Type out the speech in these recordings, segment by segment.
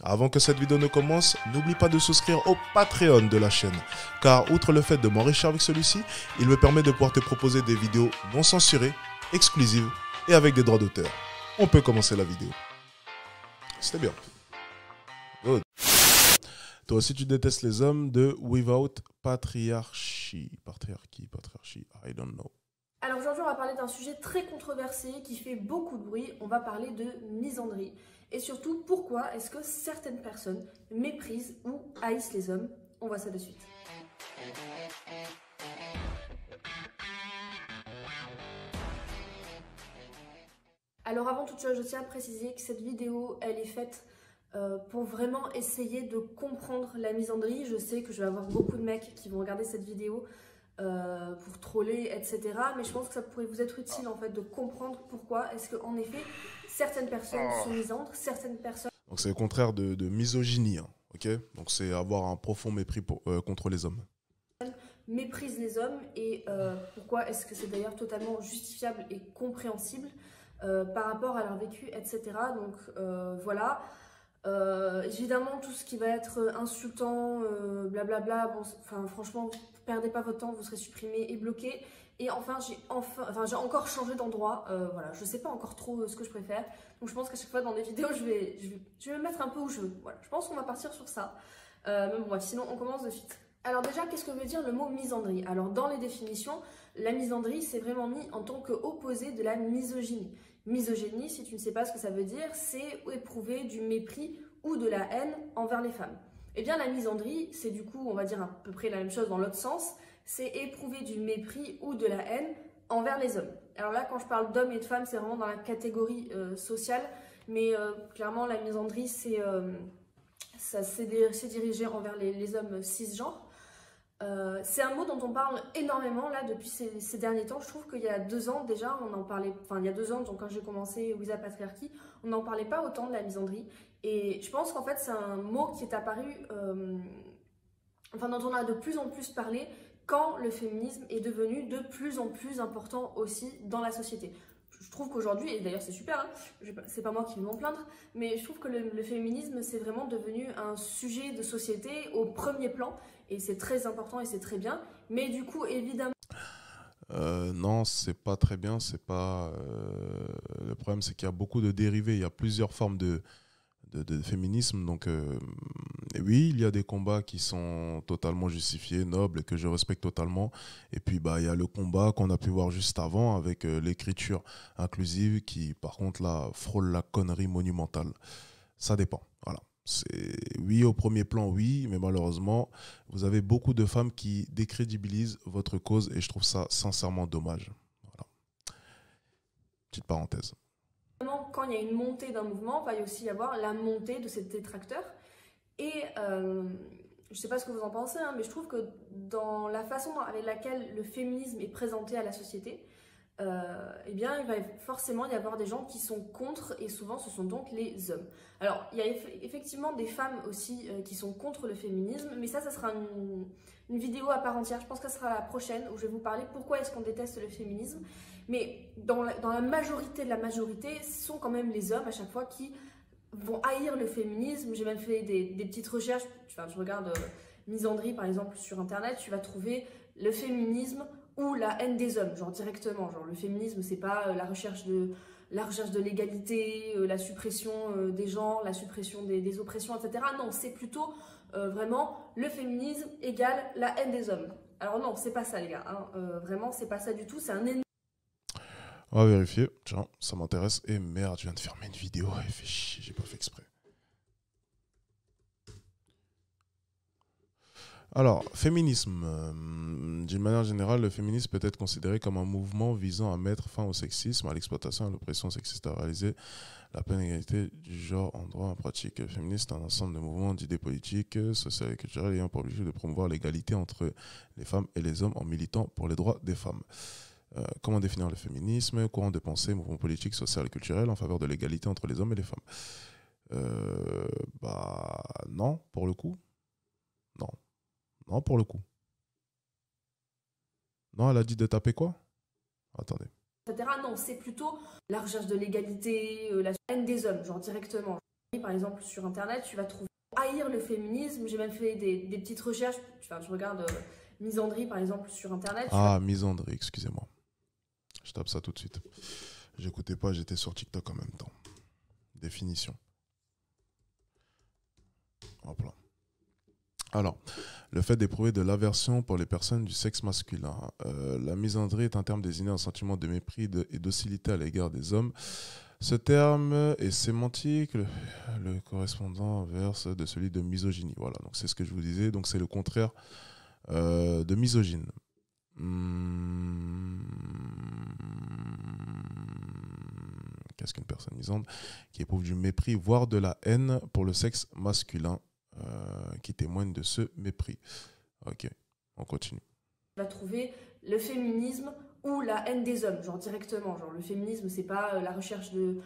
Avant que cette vidéo ne commence, n'oublie pas de souscrire au Patreon de la chaîne, car outre le fait de m'enrichir avec celui-ci, il me permet de pouvoir te proposer des vidéos non censurées, exclusives et avec des droits d'auteur. On peut commencer la vidéo. C'était bien. Good. Toi aussi tu détestes les hommes de Without Patriarchy. Patriarchy, I don't know. Alors aujourd'hui on va parler d'un sujet très controversé qui fait beaucoup de bruit, on va parler de misandrie. Et surtout pourquoi est-ce que certaines personnes méprisent ou haïssent les hommes. On voit ça de suite. Alors avant toute chose je tiens à préciser que cette vidéo elle est faite pour vraiment essayer de comprendre la misandrie. Je sais que je vais avoir beaucoup de mecs qui vont regarder cette vidéo pour troller, etc. Mais je pense que ça pourrait vous être utile en fait de comprendre pourquoi est-ce qu'en effet certaines personnes sont misandres, certaines personnes... Donc c'est le contraire de misogynie, hein, ok? Donc c'est avoir un profond mépris contre les hommes. Méprisent les hommes et pourquoi est-ce que c'est d'ailleurs totalement justifiable et compréhensible par rapport à leur vécu, etc. Donc voilà. Évidemment, tout ce qui va être insultant, blablabla, bon, enfin, franchement, perdez pas votre temps, vous serez supprimé et bloqué. Et enfin, j'ai encore changé d'endroit. Voilà, je sais pas encore trop ce que je préfère. Donc, je pense qu'à chaque fois dans les vidéos, je vais me mettre un peu où je veux. Voilà, je pense qu'on va partir sur ça. Mais bon, bref, sinon, on commence de suite. Alors déjà, qu'est-ce que veut dire le mot misandrie? Alors, dans les définitions, la misandrie, c'est vraiment mis en tant qu'opposé de la misogynie. Misogynie, si tu ne sais pas ce que ça veut dire, c'est éprouver du mépris ou de la haine envers les femmes. Eh bien, la misandrie, c'est du coup, on va dire à peu près la même chose dans l'autre sens, c'est éprouver du mépris ou de la haine envers les hommes. Alors là, quand je parle d'hommes et de femmes, c'est vraiment dans la catégorie sociale, mais clairement, la misandrie, c'est dirigé envers les hommes cisgenres. C'est un mot dont on parle énormément là depuis ces derniers temps. Je trouve qu'il y a 2 ans déjà, on en parlait, enfin il y a 2 ans, donc quand j'ai commencé Without Patriarchy, on n'en parlait pas autant de la misandrie. Et je pense qu'en fait c'est un mot qui est apparu, enfin dont on a de plus en plus parlé quand le féminisme est devenu de plus en plus important aussi dans la société. Je trouve qu'aujourd'hui, et d'ailleurs c'est super, hein, c'est pas moi qui vais m'en plaindre, mais je trouve que le féminisme c'est vraiment devenu un sujet de société au premier plan, et c'est très important et c'est très bien, mais du coup évidemment... Non, c'est pas très bien, c'est pas... le problème c'est qu'il y a beaucoup de dérivés, il y a plusieurs formes de féminisme, donc oui, il y a des combats qui sont totalement justifiés, nobles, et que je respecte totalement, et puis bah, il y a le combat qu'on a pu voir juste avant avec l'écriture inclusive qui par contre là frôle la connerie monumentale. Ça dépend, voilà. Oui, au premier plan, oui, mais malheureusement, vous avez beaucoup de femmes qui décrédibilisent votre cause et je trouve ça sincèrement dommage. Voilà. Petite parenthèse. Quand il y a une montée d'un mouvement, il va aussi y avoir la montée de ses détracteurs. Et je ne sais pas ce que vous en pensez, hein, mais je trouve que dans la façon avec laquelle le féminisme est présenté à la société, eh bien, il va forcément y avoir des gens qui sont contre, et souvent ce sont donc les hommes. Alors, il y a effectivement des femmes aussi qui sont contre le féminisme, mais ça sera une vidéo à part entière. Je pense que ce sera la prochaine où je vais vous parler pourquoi est-ce qu'on déteste le féminisme. Mais dans la majorité de la majorité, ce sont quand même les hommes à chaque fois qui vont haïr le féminisme. J'ai même fait des petites recherches, enfin, je regarde misandrie par exemple sur internet, tu vas trouver le féminisme ou la haine des hommes, genre directement. Genre le féminisme, c'est pas la recherche de l'égalité, la suppression des genres, la suppression des oppressions, etc. Non, c'est plutôt vraiment le féminisme égale la haine des hommes. Alors non, c'est pas ça les gars, hein. Vraiment c'est pas ça du tout, c'est un énorme... On va vérifier, tiens, ça m'intéresse. Et merde, je viens de fermer une vidéo, elle fait chier, j'ai pas fait exprès. Alors, féminisme. D'une manière générale, le féminisme peut être considéré comme un mouvement visant à mettre fin au sexisme, à l'exploitation et à l'oppression sexiste, à réaliser la pleine égalité du genre en droit en pratique. Le féministe est un ensemble de mouvements d'idées politiques, sociales et culturelles ayant pour objectif de promouvoir l'égalité entre les femmes et les hommes en militant pour les droits des femmes. Comment définir le féminisme? Courant de pensée, mouvement politique, social et culturel en faveur de l'égalité entre les hommes et les femmes. Bah non, pour le coup. Non. Non, pour le coup. Non, elle a dit de taper quoi? Attendez. etc. Non, c'est plutôt la recherche de l'égalité, la haine des hommes, genre directement. par exemple, sur Internet, tu vas trouver haïr le féminisme. J'ai même fait des petites recherches. Enfin, tu regardes misandrie, par exemple, sur Internet. Ah, misandrie, excusez-moi. Je tape ça tout de suite. J'écoutais pas, j'étais sur TikTok en même temps. Définition. Hop là. Alors, le fait d'éprouver de l'aversion pour les personnes du sexe masculin. La misandrie est un terme désignant un sentiment de mépris et d'hostilité à l'égard des hommes. Ce terme est sémantique, le correspondant inverse de celui de misogynie. Voilà, donc c'est ce que je vous disais. Donc c'est le contraire de misogyne. Qu'est-ce qu'une personne misandre qui éprouve du mépris, voire de la haine pour le sexe masculin, qui témoigne de ce mépris. Ok, on continue. Tu vas trouver le féminisme ou la haine des hommes, genre directement. Genre le féminisme, c'est pas la recherche de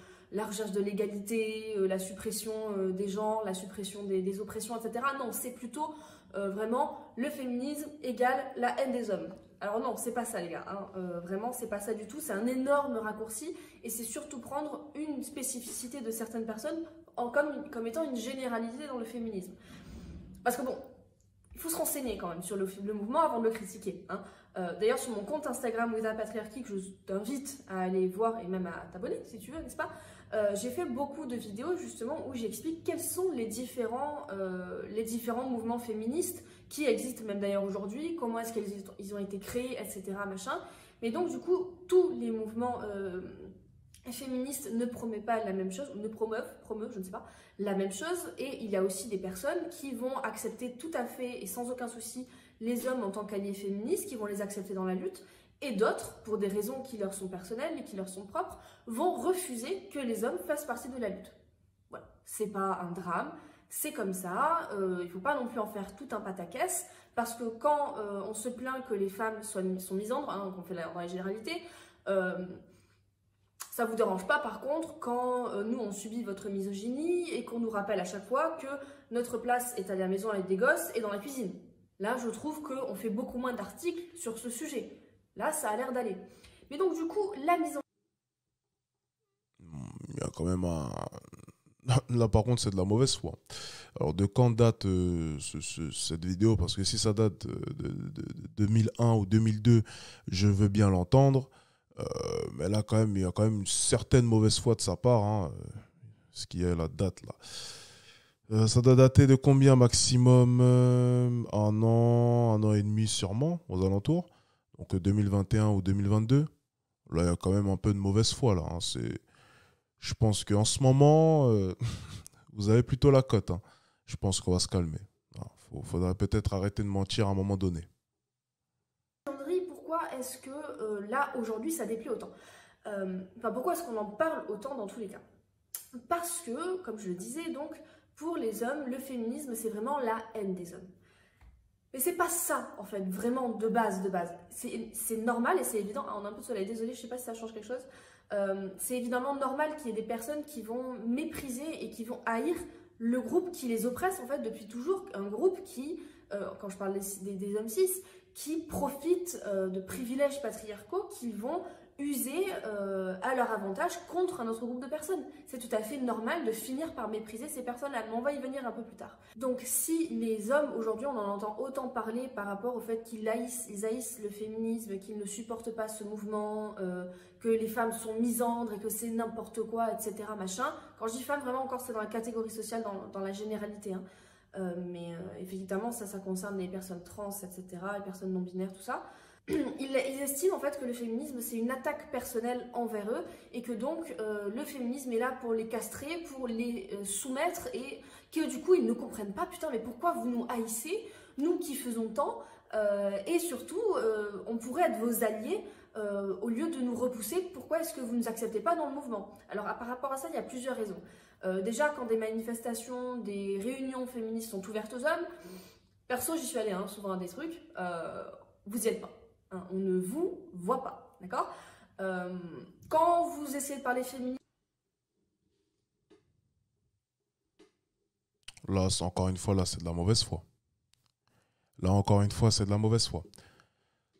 l'égalité, la suppression des genres, la suppression des oppressions, etc. Non, c'est plutôt vraiment le féminisme égale la haine des hommes. Alors non, c'est pas ça les gars, hein. Vraiment c'est pas ça du tout, c'est un énorme raccourci et c'est surtout prendre une spécificité de certaines personnes comme étant une généralité dans le féminisme. Parce que bon, il faut se renseigner quand même sur le mouvement avant de le critiquer, hein. D'ailleurs, sur mon compte Instagram Without Patriarchy, que je t'invite à aller voir et même à t'abonner si tu veux, n'est-ce pas, j'ai fait beaucoup de vidéos justement où j'explique quels sont les différents mouvements féministes qui existent même d'ailleurs aujourd'hui, comment est-ce qu'ils ont été créés, etc. Machin. Mais donc du coup, tous les mouvements féministes ne promeuvent pas la même chose, ou ne promeuvent, je ne sais pas, la même chose. Et il y a aussi des personnes qui vont accepter tout à fait et sans aucun souci les hommes en tant qu'alliés féministes, qui vont les accepter dans la lutte. Et d'autres, pour des raisons qui leur sont personnelles et qui leur sont propres, vont refuser que les hommes fassent partie de la lutte. Voilà, c'est pas un drame, c'est comme ça, il faut pas non plus en faire tout un pataquès, parce que quand on se plaint que les femmes sont misandres, hein, qu'on fait dans la généralité, ça vous dérange pas par contre quand nous on subit votre misogynie et qu'on nous rappelle à chaque fois que notre place est à la maison avec des gosses et dans la cuisine. Là, je trouve qu'on fait beaucoup moins d'articles sur ce sujet. Là, ça a l'air d'aller. Mais donc, du coup, la mise en... Il y a quand même un... Là, par contre, c'est de la mauvaise foi. Alors, de quand date cette vidéo? Parce que si ça date de 2001 ou 2002, je veux bien l'entendre. Mais là, quand même, il y a quand même une certaine mauvaise foi de sa part, hein, ce qui est la date, là. Ça doit dater de combien maximum? Un an et demi sûrement, aux alentours. Donc 2021 ou 2022. Là, il y a quand même un peu de mauvaise foi, là, hein. Je pense qu'en ce moment, vous avez plutôt la cote, hein. Je pense qu'on va se calmer. Il faudrait peut-être arrêter de mentir à un moment donné. Pourquoi est-ce que là, aujourd'hui, ça déplaît autant? Enfin, pourquoi est-ce qu'on en parle autant dans tous les cas? Parce que, comme je le disais, donc, pour les hommes, le féminisme, c'est vraiment la haine des hommes. Mais c'est pas ça, en fait, vraiment, de base. C'est normal et c'est évident. Ah, on a un peu de soleil, désolé, je sais pas si ça change quelque chose. C'est évidemment normal qu'il y ait des personnes qui vont mépriser et qui vont haïr le groupe qui les oppresse, en fait, depuis toujours. Un groupe qui, quand je parle des hommes cis, qui profitent de privilèges patriarcaux qui vont user à leur avantage contre un autre groupe de personnes. C'est tout à fait normal de finir par mépriser ces personnes-là, mais on va y venir un peu plus tard. Donc si les hommes, aujourd'hui, on en entend autant parler par rapport au fait qu'ils haïssent le féminisme, qu'ils ne supportent pas ce mouvement, que les femmes sont misandres et que c'est n'importe quoi, etc. machin. Quand je dis femmes, vraiment encore, c'est dans la catégorie sociale, dans la généralité, hein. Mais évidemment, ça concerne les personnes trans, etc., les personnes non-binaires, tout ça. Ils estiment en fait que le féminisme c'est une attaque personnelle envers eux et que donc le féminisme est là pour les castrer, pour les soumettre et que du coup ils ne comprennent pas, putain mais pourquoi vous nous haïssez, nous qui faisons tant, et surtout on pourrait être vos alliés au lieu de nous repousser, pourquoi est-ce que vous ne nous acceptez pas dans le mouvement? Alors par rapport à ça il y a plusieurs raisons. Déjà quand des manifestations, des réunions féministes sont ouvertes aux hommes, perso j'y suis allée hein, souvent à des trucs, vous y êtes pas. Hein, on ne vous voit pas, d'accord? Quand vous essayez de parler féminisme... Là, encore une fois, là, c'est de la mauvaise foi. Là, encore une fois, c'est de la mauvaise foi.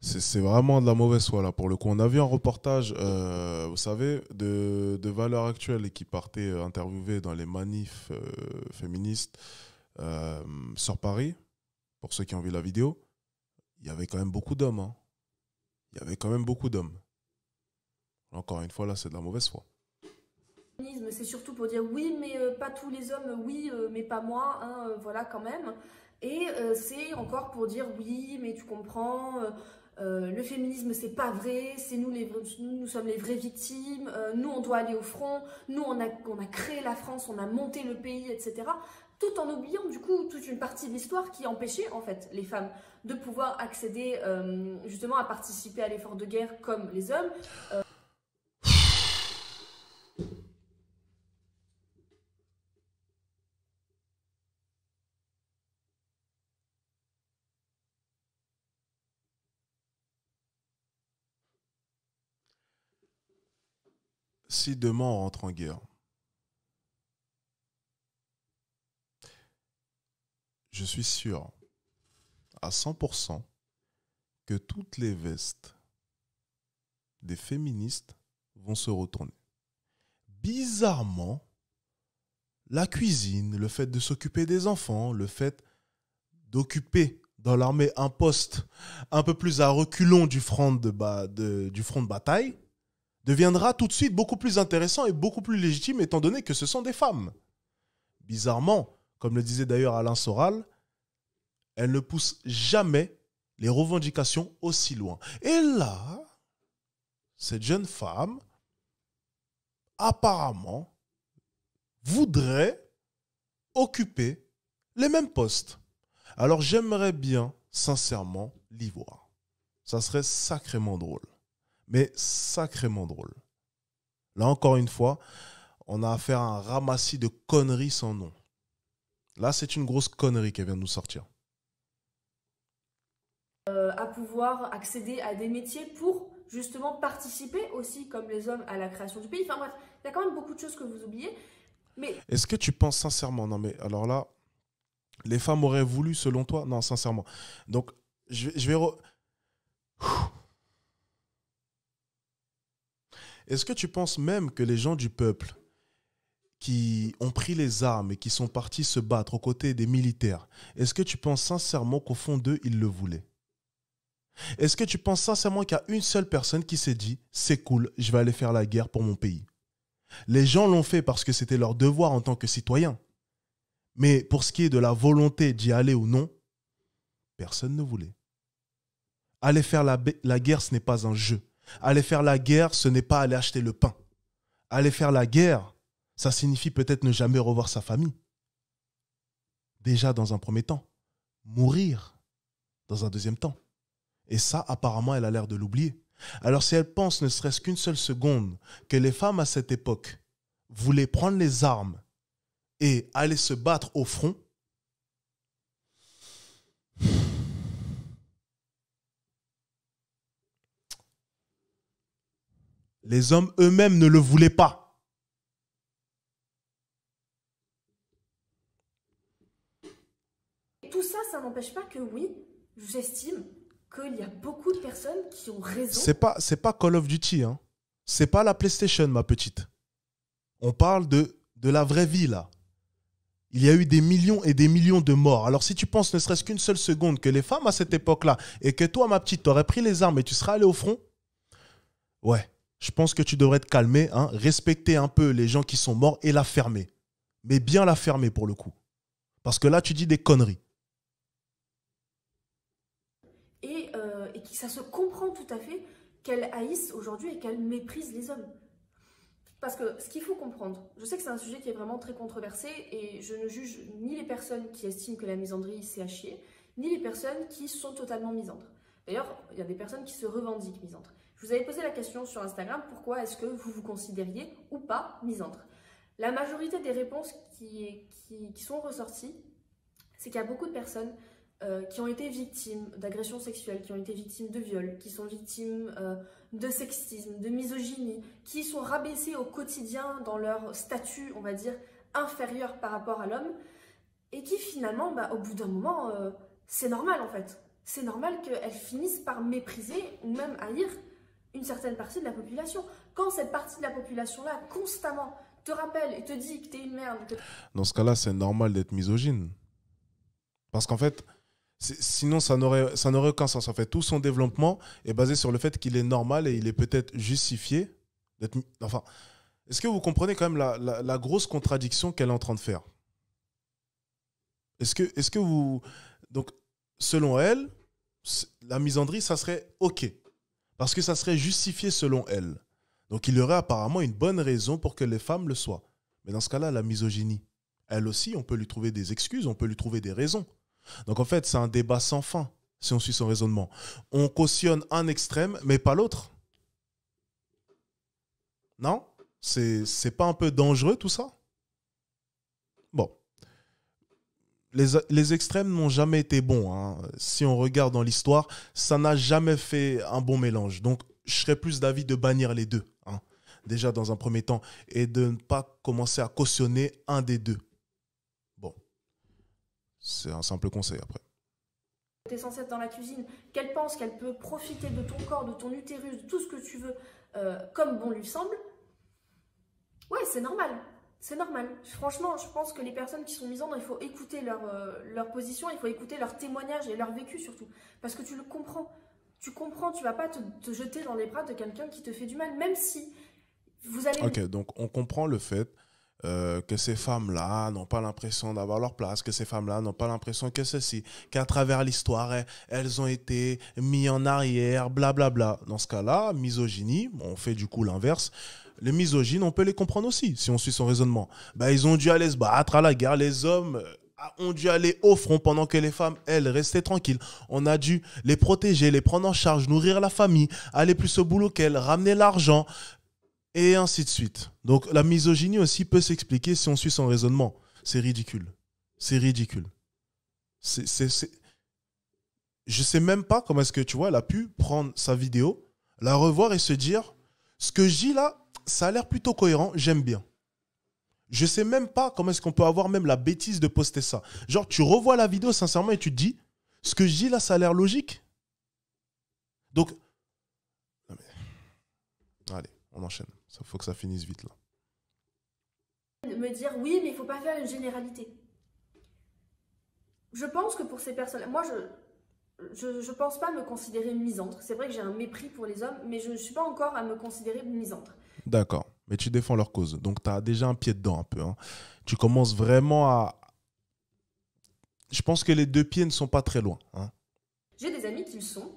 C'est vraiment de la mauvaise foi là pour le coup. On a vu un reportage, vous savez, de Valeurs Actuelles et qui partait interviewer dans les manifs féministes euh, sur Paris. Pour ceux qui ont vu la vidéo, il y avait quand même beaucoup d'hommes, hein. Il y avait quand même beaucoup d'hommes. Encore une fois, là, c'est de la mauvaise foi. C'est surtout pour dire oui, mais pas tous les hommes, oui, mais pas moi, hein, voilà quand même. Et c'est encore pour dire oui, mais tu comprends, le féminisme c'est pas vrai, c'est nous, nous sommes les vraies victimes, nous on doit aller au front, nous on a créé la France, on a monté le pays, etc. Tout en oubliant du coup toute une partie de l'histoire qui empêchait en fait les femmes de pouvoir accéder justement à participer à l'effort de guerre comme les hommes. Si demain on rentre en guerre, je suis sûr à 100% que toutes les vestes des féministes vont se retourner. Bizarrement, la cuisine, le fait de s'occuper des enfants, le fait d'occuper dans l'armée un poste un peu plus à reculons du front de bataille, deviendra tout de suite beaucoup plus intéressant et beaucoup plus légitime étant donné que ce sont des femmes. Bizarrement, comme le disait d'ailleurs Alain Soral, elles ne poussent jamais les revendications aussi loin. Et là, cette jeune femme, apparemment, voudrait occuper les mêmes postes. Alors j'aimerais bien, sincèrement, l'y voir. Ça serait sacrément drôle. Mais sacrément drôle. Là, encore une fois, on a affaire à un ramassis de conneries sans nom. Là, c'est une grosse connerie qui vient de nous sortir. À pouvoir accéder à des métiers pour justement participer aussi, comme les hommes, à la création du pays. Enfin bref, il y a quand même beaucoup de choses que vous oubliez. Mais Est-ce que tu penses sincèrement, non mais alors là, les femmes auraient voulu selon toi? Non, sincèrement. Donc, je vais... Est-ce que tu penses même que les gens du peuple qui ont pris les armes et qui sont partis se battre aux côtés des militaires, est-ce que tu penses sincèrement qu'au fond d'eux, ils le voulaient? Est-ce que tu penses sincèrement qu'il y a une seule personne qui s'est dit, c'est cool, je vais aller faire la guerre pour mon pays? Les gens l'ont fait parce que c'était leur devoir en tant que citoyens. Mais pour ce qui est de la volonté d'y aller ou non, personne ne voulait. Aller faire la guerre, ce n'est pas un jeu. Aller faire la guerre, ce n'est pas aller acheter le pain. Aller faire la guerre, ça signifie peut-être ne jamais revoir sa famille. Déjà dans un premier temps. Mourir dans un deuxième temps. Et ça, apparemment, elle a l'air de l'oublier. Alors si elle pense ne serait-ce qu'une seule seconde que les femmes à cette époque voulaient prendre les armes et aller se battre au front, les hommes eux-mêmes ne le voulaient pas. tout ça, ça n'empêche pas que oui, j'estime qu'il y a beaucoup de personnes qui ont raison. C'est pas Call of Duty, hein. C'est pas la PlayStation, ma petite. On parle de la vraie vie, là. Il y a eu des millions et des millions de morts. Alors si tu penses ne serait-ce qu'une seule seconde que les femmes à cette époque-là et que toi, ma petite, t'aurais pris les armes et tu serais allé au front, ouais, je pense que tu devrais te calmer, hein, respecter un peu les gens qui sont morts et la fermer. Mais bien la fermer pour le coup. Parce que là, tu dis des conneries. Et qui ça se comprend tout à fait qu'elles haïssent aujourd'hui et qu'elles méprisent les hommes. Parce que ce qu'il faut comprendre, je sais que c'est un sujet qui est vraiment très controversé et je ne juge ni les personnes qui estiment que la misandrie c'est à chier, ni les personnes qui sont totalement misandres. D'ailleurs, il y a des personnes qui se revendiquent misandres. Je vous avais posé la question sur Instagram, pourquoi est-ce que vous vous considériez ou pas misandre? La majorité des réponses qui sont ressorties, c'est qu'il y a beaucoup de personnes qui ont été victimes d'agressions sexuelles, qui ont été victimes de viols, qui sont victimes de sexisme, de misogynie, qui sont rabaissées au quotidien dans leur statut, on va dire, inférieur par rapport à l'homme, et qui finalement, bah, au bout d'un moment, c'est normal en fait. c'est normal qu'elles finissent par mépriser ou même haïr une certaine partie de la population. Quand cette partie de la population-là, constamment, te rappelle et te dit que t'es une merde... Dans ce cas-là, c'est normal d'être misogyne. Parce qu'en fait, sinon, ça n'aurait aucun sens. En fait, tout son développement est basé sur le fait qu'il est normal et il est peut-être justifié d'être... Enfin, est-ce que vous comprenez quand même la grosse contradiction qu'elle est en train de faire? Est-ce que vous... Donc, selon elle, la misandrie, ça serait OK. Parce que ça serait justifié selon elle. Donc, il y aurait apparemment une bonne raison pour que les femmes le soient. Mais dans ce cas-là, la misogynie, elle aussi, on peut lui trouver des excuses, on peut lui trouver des raisons. Donc, en fait, c'est un débat sans fin, si on suit son raisonnement. On cautionne un extrême, mais pas l'autre. Non? C'est pas un peu dangereux, tout ça? Bon. Les extrêmes n'ont jamais été bons, hein. Si on regarde dans l'histoire, ça n'a jamais fait un bon mélange. Donc, je serais plus d'avis de bannir les deux, hein, déjà dans un premier temps, et de ne pas commencer à cautionner un des deux. Bon, c'est un simple conseil après. Tu es censée être dans la cuisine, qu'elle pense qu'elle peut profiter de ton corps, de ton utérus, de tout ce que tu veux, comme bon lui semble, ouais, c'est normal. C'est normal. Franchement, je pense que les personnes qui sont misandres, il faut écouter leur position, il faut écouter leur témoignage et leur vécu surtout. Parce que tu le comprends. Tu comprends, tu vas pas te jeter dans les bras de quelqu'un qui te fait du mal, même si vous allez... Ok, donc on comprend le fait que ces femmes-là n'ont pas l'impression d'avoir leur place, que ces femmes-là n'ont pas l'impression que ceci, qu'à travers l'histoire, elles ont été mises en arrière, blablabla. Dans ce cas-là, misogynie, on fait du coup l'inverse. Les misogynes, on peut les comprendre aussi, si on suit son raisonnement. Ben, ils ont dû aller se battre à la guerre, les hommes ont dû aller au front pendant que les femmes, elles, restaient tranquilles. On a dû les protéger, les prendre en charge, nourrir la famille, aller plus au boulot qu'elles, ramener l'argent, et ainsi de suite. Donc la misogynie aussi peut s'expliquer si on suit son raisonnement. C'est ridicule. C'est ridicule. Je sais même pas comment est-ce que, tu vois, elle a pu prendre sa vidéo, la revoir et se dire, ce que je dis là, ça a l'air plutôt cohérent, j'aime bien. Je sais même pas comment est-ce qu'on peut avoir même la bêtise de poster ça. Genre, tu revois la vidéo sincèrement et tu te dis, ce que je dis là, ça a l'air logique. Donc, non mais... allez, on enchaîne. Il faut que ça finisse vite là. Me dire, oui, mais il faut pas faire une généralité. Je pense que pour ces personnes, moi, je pense pas me considérer misandre. C'est vrai que j'ai un mépris pour les hommes, mais je ne suis pas encore à me considérer misandre. D'accord, mais tu défends leur cause. Donc, tu as déjà un pied dedans un peu, hein. Tu commences vraiment à... Je pense que les deux pieds ne sont pas très loin, hein. J'ai des amis qui le sont.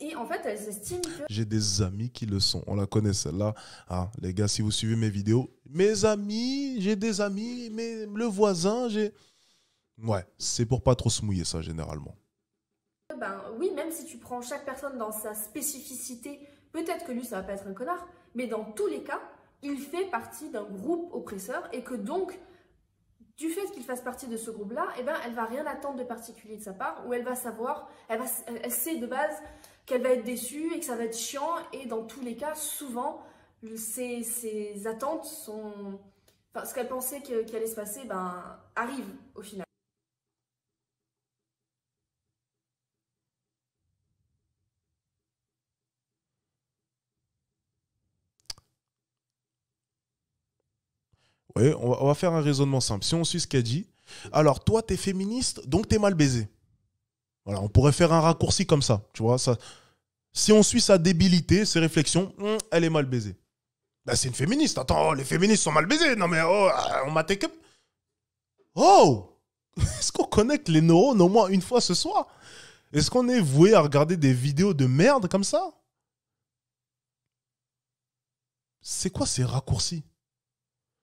Et en fait, elles estiment que... J'ai des amis qui le sont. On la connaît celle-là. Ah, les gars, si vous suivez mes vidéos, mes amis, j'ai des amis, mais le voisin, j'ai... Ouais, c'est pour pas trop se mouiller ça, généralement. Ben oui, même si tu prends chaque personne dans sa spécificité, peut-être que lui, ça va pas être un connard, mais dans tous les cas, il fait partie d'un groupe oppresseur et que donc, du fait qu'il fasse partie de ce groupe-là, eh ben, elle va rien attendre de particulier de sa part, ou elle va savoir, elle sait de base qu'elle va être déçue et que ça va être chiant, et dans tous les cas, souvent, ses attentes sont... Enfin, ce qu'elle pensait qu'il allait se passer, ben, arrive au final. Oui, on va faire un raisonnement simple. Si on suit ce qu'elle dit, alors toi, t'es féministe, donc t'es mal baisé. Voilà, on pourrait faire un raccourci comme ça, tu vois, ça... Si on suit sa débilité, ses réflexions, elle est mal baisée. Bah, c'est une féministe. Attends, les féministes sont mal baisées. Non mais oh, on m'a take up. Oh, est-ce qu'on connecte les neurones au moins une fois ce soir? Est-ce qu'on est voué à regarder des vidéos de merde comme ça? C'est quoi ces raccourcis?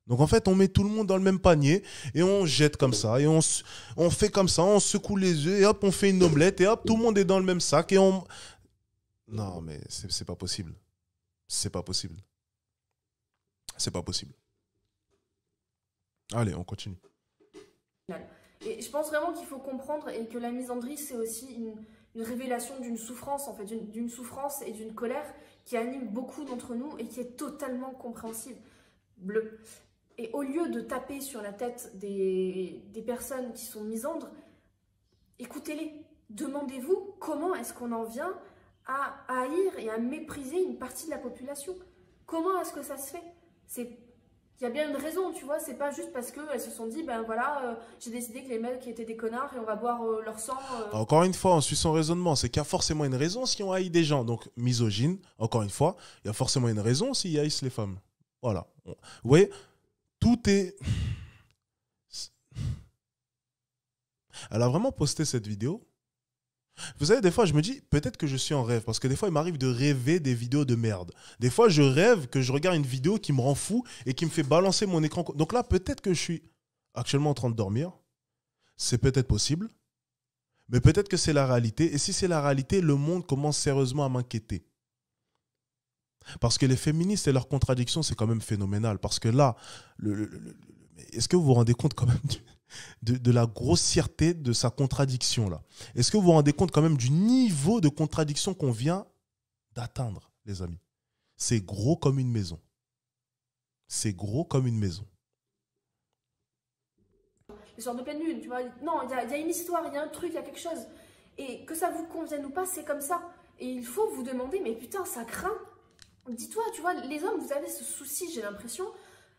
Donc en fait, on met tout le monde dans le même panier et on jette comme ça et on fait comme ça, on secoue les œufs et hop, on fait une omelette et hop, tout le monde est dans le même sac et on... Non mais c'est pas possible. C'est pas possible. C'est pas possible. Allez, on continue. Et je pense vraiment qu'il faut comprendre et que la misandrie, c'est aussi une révélation d'une souffrance, en fait, d'une souffrance et d'une colère qui anime beaucoup d'entre nous et qui est totalement compréhensible. Bleu. Et au lieu de taper sur la tête des personnes qui sont misandres, écoutez-les. Demandez-vous comment est-ce qu'on en vient à haïr et à mépriser une partie de la population. Comment est-ce que ça se fait? Il y a bien une raison, tu vois, c'est pas juste parce qu'elles se sont dit, ben voilà, j'ai décidé que les mecs étaient des connards et on va boire leur sang. Encore une fois, on suit son raisonnement. C'est qu'il y a forcément une raison si on haït des gens. Donc, misogyne, encore une fois, il y a forcément une raison s'ils haïssent les femmes. Voilà. Vous voyez, tout est... Elle a vraiment posté cette vidéo. Vous savez, des fois, je me dis, peut-être que je suis en rêve. Parce que des fois, il m'arrive de rêver des vidéos de merde. Des fois, je rêve que je regarde une vidéo qui me rend fou et qui me fait balancer mon écran. Donc là, peut-être que je suis actuellement en train de dormir. C'est peut-être possible. Mais peut-être que c'est la réalité. Et si c'est la réalité, le monde commence sérieusement à m'inquiéter. Parce que les féministes et leurs contradictions, c'est quand même phénoménal. Parce que là, est-ce que vous vous rendez compte quand même de la grossièreté de sa contradiction là? Est-ce que vous vous rendez compte quand même du niveau de contradiction qu'on vient d'atteindre, les amis? C'est gros comme une maison. C'est gros comme une maison. Les soirs de pleine lune, tu vois. Non, il y a une histoire, il y a un truc, il y a quelque chose. Et que ça vous convienne ou pas, c'est comme ça. Et il faut vous demander, mais putain, ça craint. Dis-toi, tu vois, les hommes, vous avez ce souci, j'ai l'impression.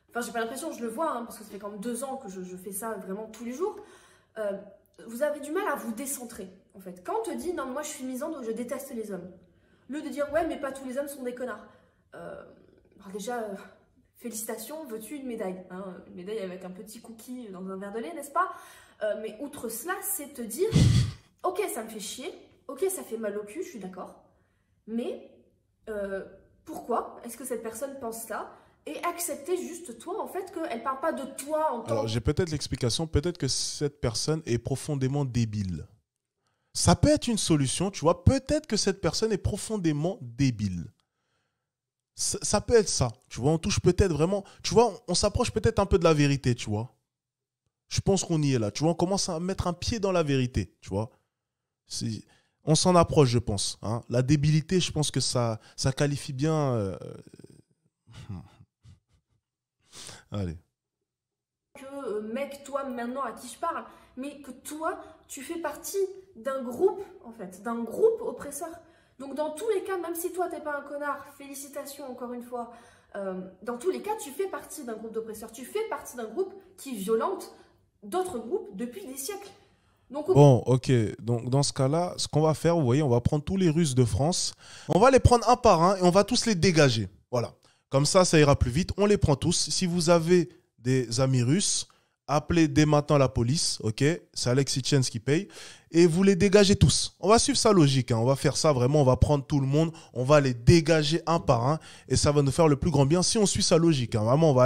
Enfin, j'ai pas l'impression, je le vois, hein, parce que ça fait quand même 2 ans que je fais ça vraiment tous les jours. Vous avez du mal à vous décentrer, en fait. Quand on te dit, non, moi je suis misandre, je déteste les hommes. Au lieu de dire, ouais, mais pas tous les hommes sont des connards. Alors déjà, félicitations, veux-tu une médaille, hein, une médaille avec un petit cookie dans un verre de lait, n'est-ce pas? Mais outre cela, c'est te dire, ok, ça me fait chier, ok, ça fait mal au cul, je suis d'accord, mais pourquoi est-ce que cette personne pense ça? Et accepter juste toi, en fait, qu'elle ne parle pas de toi en tant que... Alors, j'ai peut-être l'explication. Peut-être que cette personne est profondément débile. Ça peut être une solution, tu vois. Peut-être que cette personne est profondément débile. Ça peut être ça, tu vois. On touche peut-être vraiment... Tu vois, on s'approche peut-être un peu de la vérité, tu vois. Je pense qu'on y est là, tu vois. On commence à mettre un pied dans la vérité, tu vois. On s'en approche, je pense. Hein. La débilité, je pense que ça qualifie bien... Allez. Que mec, toi, maintenant, à qui je parle, mais que toi, tu fais partie d'un groupe, en fait, d'un groupe oppresseur. Donc, dans tous les cas, même si toi, t'es pas un connard, félicitations encore une fois, dans tous les cas, tu fais partie d'un groupe d'oppresseurs. Tu fais partie d'un groupe qui violente d'autres groupes depuis des siècles. Donc, bon, ok. Donc, dans ce cas-là, ce qu'on va faire, vous voyez, on va prendre tous les Russes de France. On va les prendre un par un et on va tous les dégager. Voilà. Comme ça ira plus vite. On les prend tous. Si vous avez des amis russes, appelez dès maintenant la police. Ok, c'est Alexis Tchens qui paye. Et vous les dégagez tous. On va suivre sa logique. Hein. On va faire ça vraiment. On va prendre tout le monde. On va les dégager un par un. Et ça va nous faire le plus grand bien si on suit sa logique. Hein. Vraiment, on va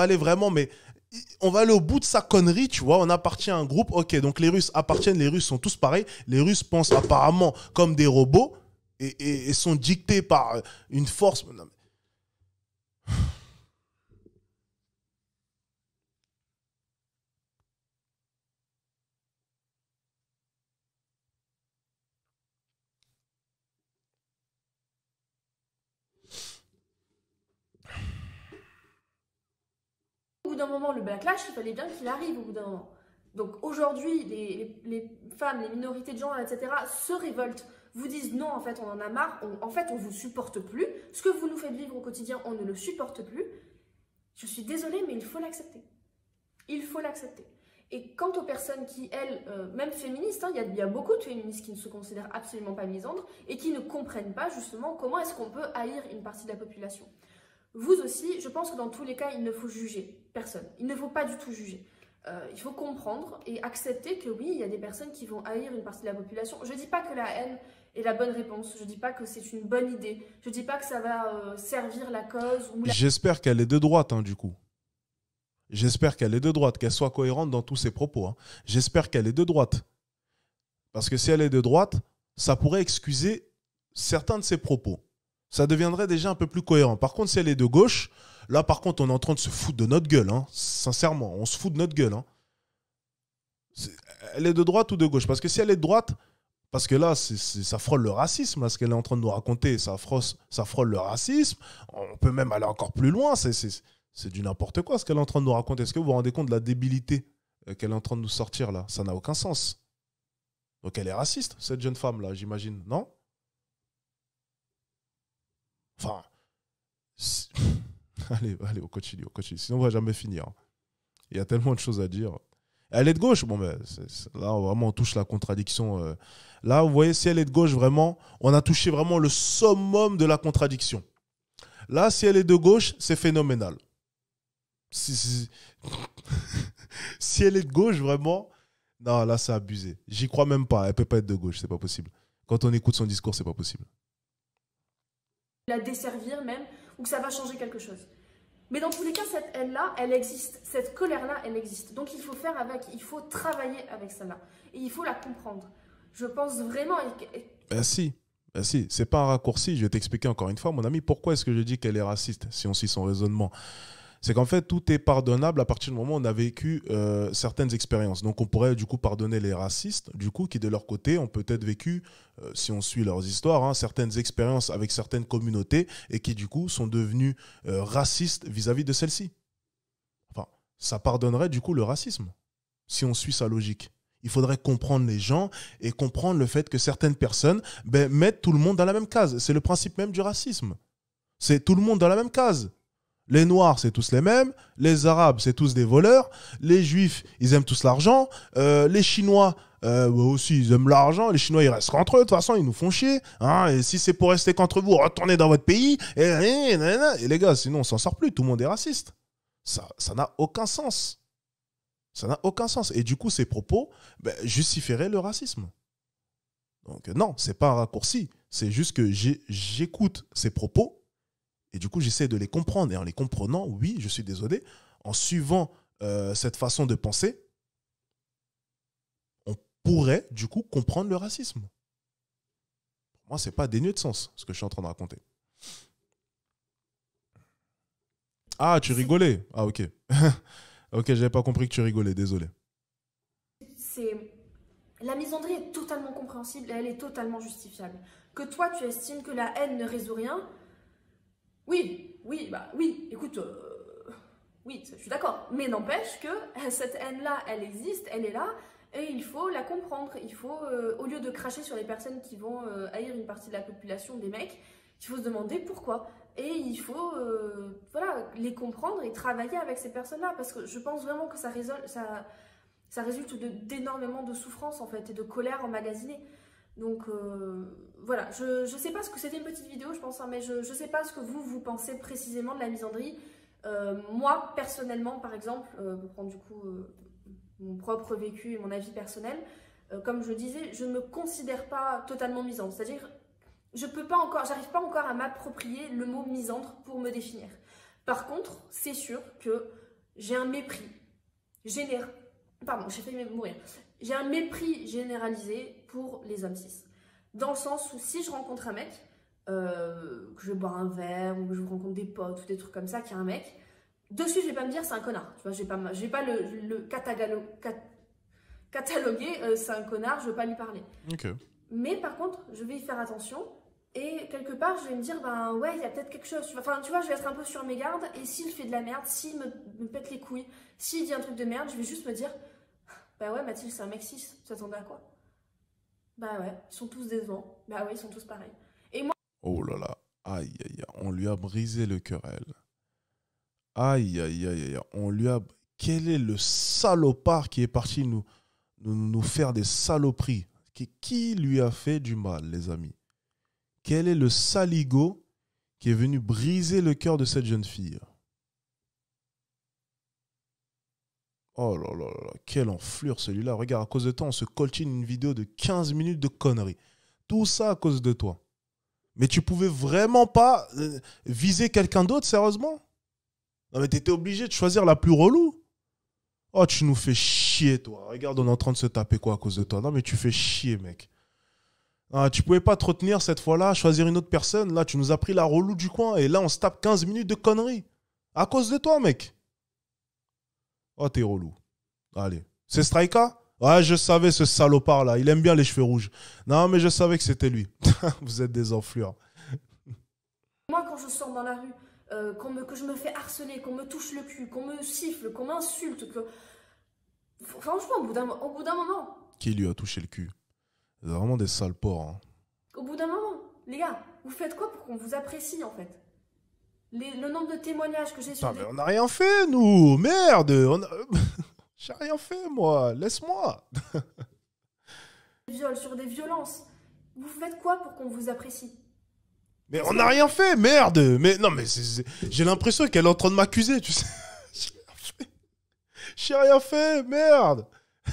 aller vraiment... Mais on va aller au bout de sa connerie, tu vois. On appartient à un groupe. Ok, donc les Russes appartiennent. Les Russes sont tous pareils. Les Russes pensent apparemment comme des robots et sont dictés par une force... Au bout d'un moment, le backlash, il fallait bien qu'il arrive au bout d'un moment. Donc aujourd'hui, les femmes, les minorités de genre, etc., se révoltent, vous disent non, en fait, on en a marre, en fait, on vous supporte plus. Ce que vous nous faites vivre au quotidien, on ne le supporte plus. Je suis désolée, mais il faut l'accepter. Il faut l'accepter. Et quant aux personnes qui, elles, même féministes, hein, il y a beaucoup de féministes qui ne se considèrent absolument pas misandres et qui ne comprennent pas justement comment est-ce qu'on peut haïr une partie de la population. Vous aussi, je pense que dans tous les cas, il ne faut juger personne. Il ne faut pas du tout juger. Il faut comprendre et accepter que oui, il y a des personnes qui vont haïr une partie de la population. Je ne dis pas que la haine est la bonne réponse. Je ne dis pas que c'est une bonne idée. Je ne dis pas que ça va servir la cause. J'espère qu'elle est de droite, hein, du coup. J'espère qu'elle est de droite, qu'elle soit cohérente dans tous ses propos. Hein. J'espère qu'elle est de droite. Parce que si elle est de droite, ça pourrait excuser certains de ses propos. Ça deviendrait déjà un peu plus cohérent. Par contre, si elle est de gauche, là, par contre, on est en train de se foutre de notre gueule. Hein. Sincèrement, on se fout de notre gueule. Hein. Elle est de droite ou de gauche? Parce que si elle est de droite, parce que là, ça frôle le racisme, là, ce qu'elle est en train de nous raconter, ça frôle le racisme. On peut même aller encore plus loin. C'est du n'importe quoi ce qu'elle est en train de nous raconter. Est-ce que vous vous rendez compte de la débilité qu'elle est en train de nous sortir là? Ça n'a aucun sens. Donc elle est raciste, cette jeune femme-là, j'imagine, non? Enfin, allez, on continue, on continue. Sinon, on va jamais finir. Il y a tellement de choses à dire. Elle est de gauche, bon, ben, là, vraiment, on touche la contradiction. Là, vous voyez, si elle est de gauche, vraiment, on a touché vraiment le summum de la contradiction. Là, si elle est de gauche, c'est phénoménal. Si elle est de gauche, vraiment, non, là, c'est abusé. J'y crois même pas. Elle peut pas être de gauche, c'est pas possible. Quand on écoute son discours, c'est pas possible. La desservir même, ou que ça va changer quelque chose. Mais dans tous les cas, cette haine-là, elle existe. Cette colère-là, elle existe. Donc il faut faire avec, il faut travailler avec celle-là. Et il faut la comprendre. Je pense vraiment... Ben si, c'est pas un raccourci. Je vais t'expliquer encore une fois, mon ami, pourquoi est-ce que je dis qu'elle est raciste, si on suit son raisonnement. C'est qu'en fait, tout est pardonnable à partir du moment où on a vécu certaines expériences. Donc, on pourrait du coup pardonner les racistes, du coup, qui de leur côté ont peut-être vécu, si on suit leurs histoires, hein, certaines expériences avec certaines communautés et qui du coup sont devenus racistes vis-à-vis de celles-ci. Enfin, ça pardonnerait du coup le racisme, si on suit sa logique. Il faudrait comprendre les gens et comprendre le fait que certaines personnes mettent tout le monde dans la même case. C'est le principe même du racisme. C'est tout le monde dans la même case. Les Noirs, c'est tous les mêmes. Les Arabes, c'est tous des voleurs. Les Juifs, ils aiment tous l'argent. Les Chinois, aussi, ils aiment l'argent. Les Chinois, ils restent qu'entre eux. De toute façon, ils nous font chier. Hein. Et si c'est pour rester qu'entre vous, retournez dans votre pays. Et les gars, sinon, on s'en sort plus. Tout le monde est raciste. Ça n'a aucun sens. Ça n'a aucun sens. Et du coup, ces propos justifieraient le racisme. Donc non, c'est pas un raccourci. C'est juste que j'écoute ces propos. Et du coup, j'essaie de les comprendre. Et en les comprenant, oui, je suis désolé, en suivant cette façon de penser, on pourrait, du coup, comprendre le racisme. Pour moi, ce n'est pas dénué de sens, ce que je suis en train de raconter. Ah, tu rigolais. Ah, ok. Ok, j'avais pas compris que tu rigolais, désolé. La misandrie est totalement compréhensible et elle est totalement justifiable. Que toi, tu estimes que la haine ne résout rien... Oui, écoute, oui, je suis d'accord. Mais n'empêche que cette haine-là, elle existe, elle est là, et il faut la comprendre. Il faut, au lieu de cracher sur les personnes qui vont haïr une partie de la population, des mecs, il faut se demander pourquoi. Et il faut, les comprendre et travailler avec ces personnes-là, parce que je pense vraiment que ça résulte d'énormément de souffrance, en fait, et de colère emmagasinée. Donc voilà, je sais pas ce que c'était une petite vidéo, je pense, hein, mais je sais pas ce que vous pensez précisément de la misandrie. Moi, personnellement, par exemple, pour prendre du coup mon propre vécu et mon avis personnel, comme je disais, je ne me considère pas totalement misandre. C'est-à-dire, j'arrive pas encore à m'approprier le mot misandre pour me définir. Par contre, c'est sûr que j'ai un mépris général. Pardon, j'ai failli mourir. J'ai un mépris généralisé pour les hommes cis. Dans le sens où si je rencontre un mec, que je vais boire un verre, ou que je rencontre des potes, ou des trucs comme ça, qu'il y a un mec, dessus je vais pas me dire c'est un connard. Tu vois, je vais pas le cataloguer, c'est un connard, je vais pas lui parler. Okay. Mais par contre, je vais y faire attention. Et quelque part, je vais me dire, ben ouais, il y a peut-être quelque chose. Enfin, tu vois, je vais être un peu sur mes gardes. Et s'il fait de la merde, s'il me pète les couilles, s'il dit un truc de merde, je vais juste me dire, bah ouais, Mathilde, c'est un mec cis. Tu t'attendais à quoi? Bah ouais, ils sont tous décevants. Bah ouais, ils sont tous pareils. Et moi... Oh là là, aïe, aïe, aïe, on lui a brisé le cœur, elle. Aïe, aïe, aïe, aïe, on lui a... Quel est le salopard qui est parti nous faire des saloperies? Qui lui a fait du mal, les amis? Quel est le saligo qui est venu briser le cœur de cette jeune fille? Oh là là là, quelle enflure celui-là. Regarde, à cause de toi, on se coltine une vidéo de 15 minutes de conneries. Tout ça à cause de toi. Mais tu pouvais vraiment pas viser quelqu'un d'autre, sérieusement? Non mais t'étais obligé de choisir la plus relou. Oh, tu nous fais chier, toi. Regarde, on est en train de se taper quoi à cause de toi? Non mais tu fais chier, mec. Ah, tu pouvais pas te retenir cette fois-là, choisir une autre personne. Là, tu nous as pris la relou du coin. Et là, on se tape 15 minutes de conneries. À cause de toi, mec. Oh, t'es relou. Allez. C'est Strika? Ouais, je savais ce salopard-là. Il aime bien les cheveux rouges. Non, mais je savais que c'était lui. Vous êtes des enflures. Moi, quand je sors dans la rue, que je me fais harceler, qu'on me touche le cul, qu'on me siffle, qu'on m'insulte, que... Franchement, au bout d'un moment... Qui lui a touché le cul? Vous êtes vraiment des sales porcs. Hein. Au bout d'un moment, les gars, vous faites quoi pour qu'on vous apprécie en fait? Le nombre de témoignages que j'ai sur Putain, mais on n'a rien fait, nous. Merde. J'ai rien fait, moi. Laisse-moi. des viols, sur des violences, vous faites quoi pour qu'on vous apprécie? Mais on n'a rien fait, merde. Mais non, mais j'ai l'impression qu'elle est en train de m'accuser, tu sais. J'ai rien fait, merde.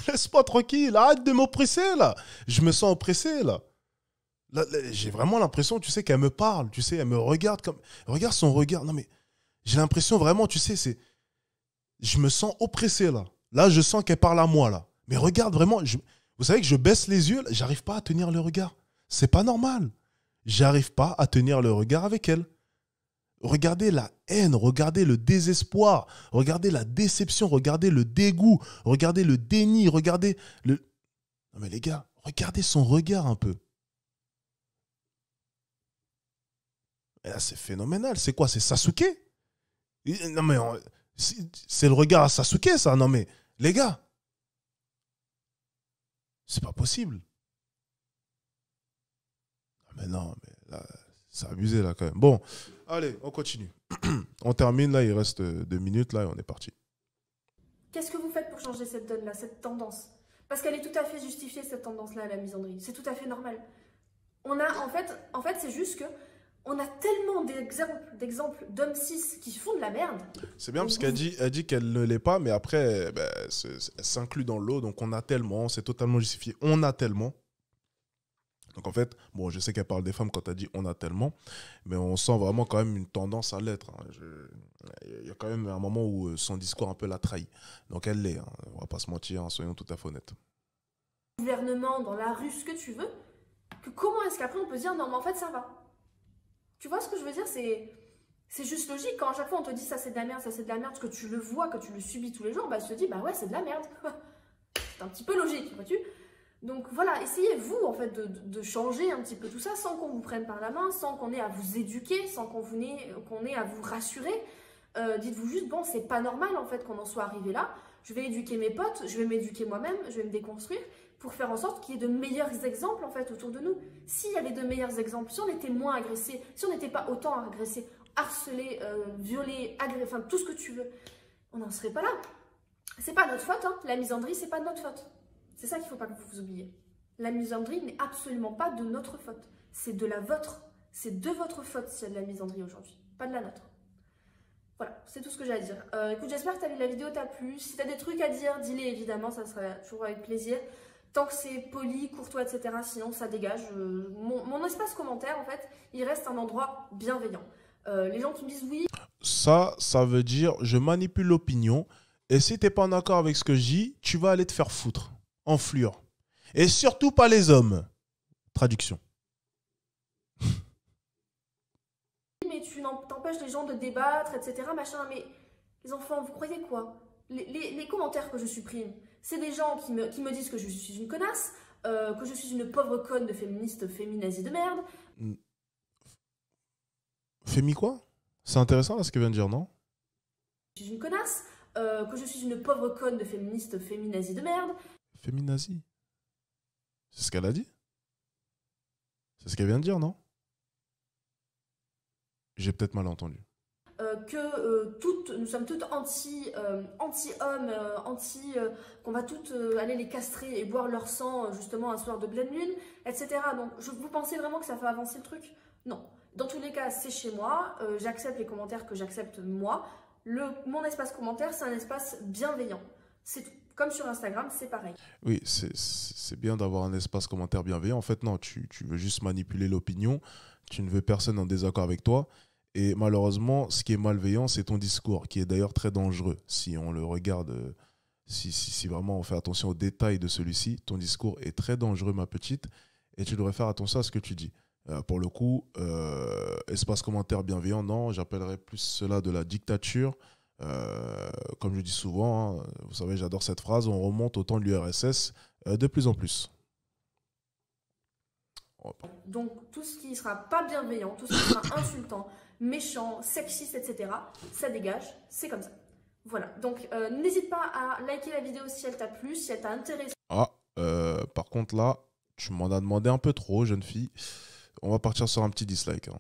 Laisse-moi tranquille. Arrête de m'oppresser, là. Je me sens oppressé, là. Là, j'ai vraiment l'impression, tu sais, qu'elle me parle, tu sais, elle me regarde comme... Regarde son regard. Non, mais j'ai l'impression vraiment, tu sais, c'est... Je me sens oppressé, là. Là, je sens qu'elle parle à moi, là. Mais regarde, vraiment, vous savez que je baisse les yeux, j'arrive pas à tenir le regard. C'est pas normal. J'arrive pas à tenir le regard avec elle. Regardez la haine, regardez le désespoir, regardez la déception, regardez le dégoût, regardez le déni, regardez le... Non mais les gars, regardez son regard un peu. Et là, c'est phénoménal. C'est quoi? C'est Sasuke? Non mais... C'est le regard à Sasuke, ça. Non mais, les gars, c'est pas possible. Mais non, mais là, c'est abusé, là, quand même. Bon, allez, on continue. On termine, là, il reste 2 minutes, là, et on est parti. Qu'est-ce que vous faites pour changer cette donne-là, cette tendance? Parce qu'elle est tout à fait justifiée, cette tendance-là, à la misandrie. C'est tout à fait normal. On a, en fait c'est juste que on a tellement d'exemples d'hommes cis qui font de la merde. C'est bien parce qu'elle dit qu'elle ne l'est pas, mais après, ben, elle s'inclut dans l'eau, donc on a tellement, c'est totalement justifié. On a tellement. Donc en fait, bon, je sais qu'elle parle des femmes quand elle dit on a tellement, mais on sent vraiment quand même une tendance à l'être. Hein. Il y a quand même un moment où son discours un peu la trahit. Donc elle l'est, hein. On va pas se mentir, hein, soyons tout à fait honnêtes. Gouvernement, dans la rue, ce que tu veux, que comment est-ce qu'après on peut se dire non mais en fait ça va? Tu vois ce que je veux dire? C'est juste logique. Quand à chaque fois on te dit ça c'est de la merde, ça c'est de la merde, que tu le vois, que tu le subis tous les jours, bah tu te dis bah ouais c'est de la merde. C'est un petit peu logique, vois-tu? Donc voilà, essayez-vous en fait de changer un petit peu tout ça sans qu'on vous prenne par la main, sans qu'on ait à vous éduquer, sans qu'on ait à vous rassurer. Dites-vous juste, bon, c'est pas normal en fait qu'on en soit arrivé là. Je vais éduquer mes potes, je vais m'éduquer moi-même, je vais me déconstruire pour faire en sorte qu'il y ait de meilleurs exemples en fait autour de nous. S'il y avait de meilleurs exemples, si on était moins agressés, si on n'était pas autant agressés, harcelés, violés, enfin tout ce que tu veux, on n'en serait pas là. C'est pas notre faute, hein. La misandrie, c'est pas de notre faute. C'est ça qu'il ne faut pas que vous oubliez. La misandrie n'est absolument pas de notre faute. C'est de la vôtre. C'est de votre faute s'il y a de la misandrie aujourd'hui, pas de la nôtre. Voilà, c'est tout ce que j'ai à dire. Écoute, j'espère que la vidéo t'a plu. Si tu as des trucs à dire, dis-les évidemment, ça serait toujours avec plaisir. Tant que c'est poli, courtois, etc. Sinon, ça dégage. Mon espace commentaire, en fait, il reste un endroit bienveillant. Les gens qui me disent oui... Ça veut dire je manipule l'opinion. Et si t'es pas en accord avec ce que je dis, tu vas aller te faire foutre. Enflure. Et surtout pas les hommes. Traduction. Mais tu t'empêches les gens de débattre, etc. Machin. Mais les enfants, vous croyez quoi? Les commentaires que je supprime, c'est des gens qui me disent que je suis une connasse, que je suis une pauvre conne de féministe féminazie de merde. Fémi quoi? C'est intéressant là ce qu'elle vient de dire, non? Je suis une connasse, que je suis une pauvre conne de féministe féminazie de merde. Féminazie? C'est ce qu'elle a dit? C'est ce qu'elle vient de dire, non? J'ai peut-être mal entendu. Nous sommes toutes anti-hommes, qu'on va toutes aller les castrer et boire leur sang justement un soir de pleine lune, etc. Donc vous pensez vraiment que ça fait avancer le truc? Non. Dans tous les cas, c'est chez moi, j'accepte les commentaires que j'accepte moi. Mon espace commentaire, c'est un espace bienveillant. C'est tout. Comme sur Instagram, c'est pareil. Oui, c'est bien d'avoir un espace commentaire bienveillant. En fait, non, tu veux juste manipuler l'opinion. Tu ne veux personne en désaccord avec toi. Et malheureusement, ce qui est malveillant, c'est ton discours, qui est d'ailleurs très dangereux. Si on le regarde, si vraiment on fait attention aux détails de celui-ci, ton discours est très dangereux, ma petite. Et tu devrais faire attention à ce que tu dis. Pour le coup, espace commentaire bienveillant, non, j'appellerais plus cela de la dictature. Comme je dis souvent, hein, vous savez, j'adore cette phrase, on remonte au temps de l'URSS de plus en plus. Donc tout ce qui ne sera pas bienveillant, tout ce qui sera insultant, méchant, sexiste, etc., ça dégage, c'est comme ça. Voilà, donc n'hésite pas à liker la vidéo si elle t'a plu, si elle t'a intéressé. Ah, par contre là, tu m'en as demandé un peu trop, jeune fille. On va partir sur un petit dislike, hein.